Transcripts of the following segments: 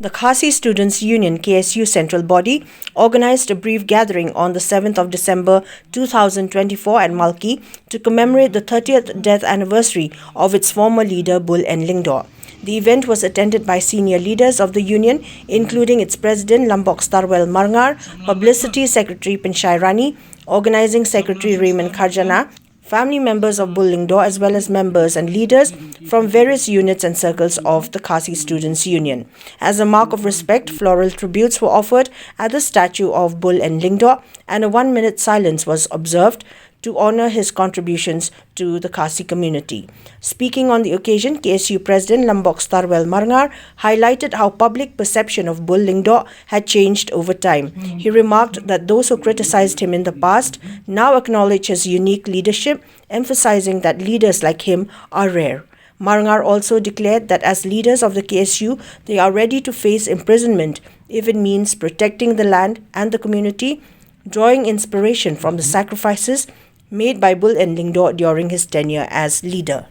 The Khasi Students Union KSU central body organized a brief gathering on the 7th of December 2024 at Malki to commemorate the 30th death anniversary of its former leader Bull and Lyngdoh. The event was attended by senior leaders of the union, including its president Lambokstarwell Marngar, Publicity Secretary Pynshai Rani, Organising Secretary Raymond Kharjana, family members of Bull Lyngdoh, as well as members and leaders from various units and circles of the Khasi Students Union. As a mark of respect, floral tributes were offered at the statue of Bull and Lyngdoh, and a 1-minute silence was observed to honor his contributions to the Khasi community. Speaking on the occasion, KSU President Lambokstarwell Marngar highlighted how public perception of Bull Lyngdoh had changed over time. He remarked that those who criticized him in the past now acknowledge his unique leadership, emphasizing that leaders like him are rare. Marngar also declared that as leaders of the KSU, they are ready to face imprisonment if it means protecting the land and the community, drawing inspiration from the sacrifices made by Bull and Lyngdoh during his tenure as leader.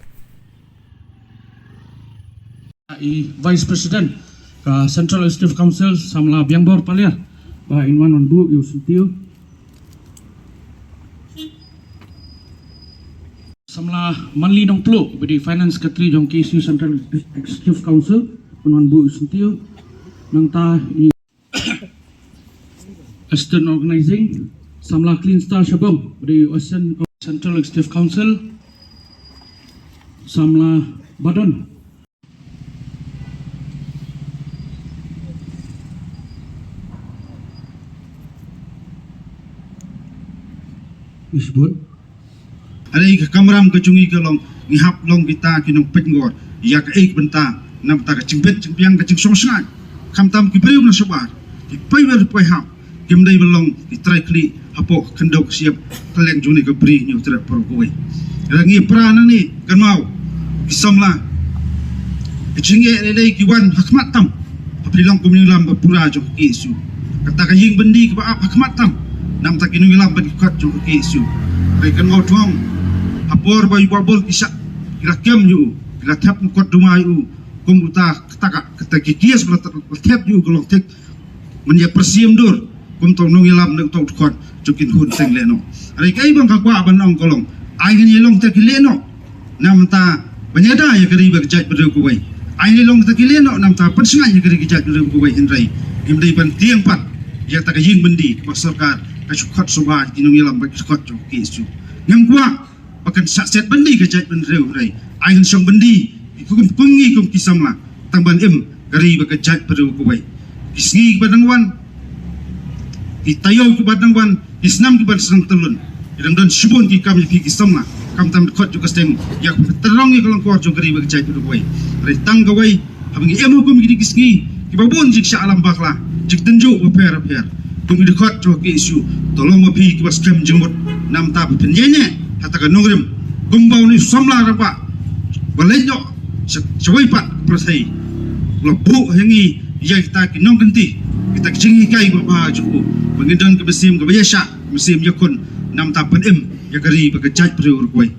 Vice President Central Executive Council samla biangbor palia ba inwan on bu yu sentiu samla manli dong plu bedi Finance Secretary jong KSU Central Executive Council on bu yu sentiu nang ta Assistant Organizing samla Clean Star Shabam bedi Central Executive Council samla badan Isbun ada kamram kecungi kelong ngihap long kita kinong penggor ya ke benta nam ta kecimpet cimpiang kecing songsngai kamtam kibriu na sobar kipai pai hap kimdai belong ditrai kli hapo kendok siap keleng juni ke bri nyu tera perkoi rangi prana ni kanmau kisamla kecingge lelai kiwan hakmat tam apilong kumnilam bapura jo KSU kata kaying bendi ke hakmat tam nam tak kinung ilam berikut jo KSU rekan mau tuang apor bayu babol kisah kira kem yu kira tap kot rumah yu komuta kata kikias tap yu kalau tek menye persiam dur kum tong nung ilam nang tong kot jokin hun teng leno rekai bang kakwa banong kolong ai ni long tek leno nam ta banyada ya kari berjat bereu kuwai ai ni long tek leno nam ta pensengai ya kari gejat bereu kuwai indrai imdai ban tiang pat ya tak yin bendi pasarkar kasukot sobat kinung ilam bakot jo KSU yang kuat pakan sakset bendi kejat benreu rai ain song bendi ikum pengi kum kisamla tamban gari bakejat bereu kuwai kisngi badangwan kitayo ki badangwan isnam ki badang telun idang dan subun ki kam ki kisamla kam tam kot jo kasteng yak terongi kolong kuat jo gari bakejat bereu kuwai rai tanggawai habangi kum ki kisngi ki babun jik sya alam bakla jik tenju beper kung idikot jo KSU tolong mapi kibas krem jenggot nam ta penyenye hatakan nongrim gumbau ni samla rapa balejo sewai pat persai lebu hengi ya kita kinong genti kita kingi kai bapa jo mengendang ke besim ke biasa musim yakun nam ta penem ya kari bekejat perur kuai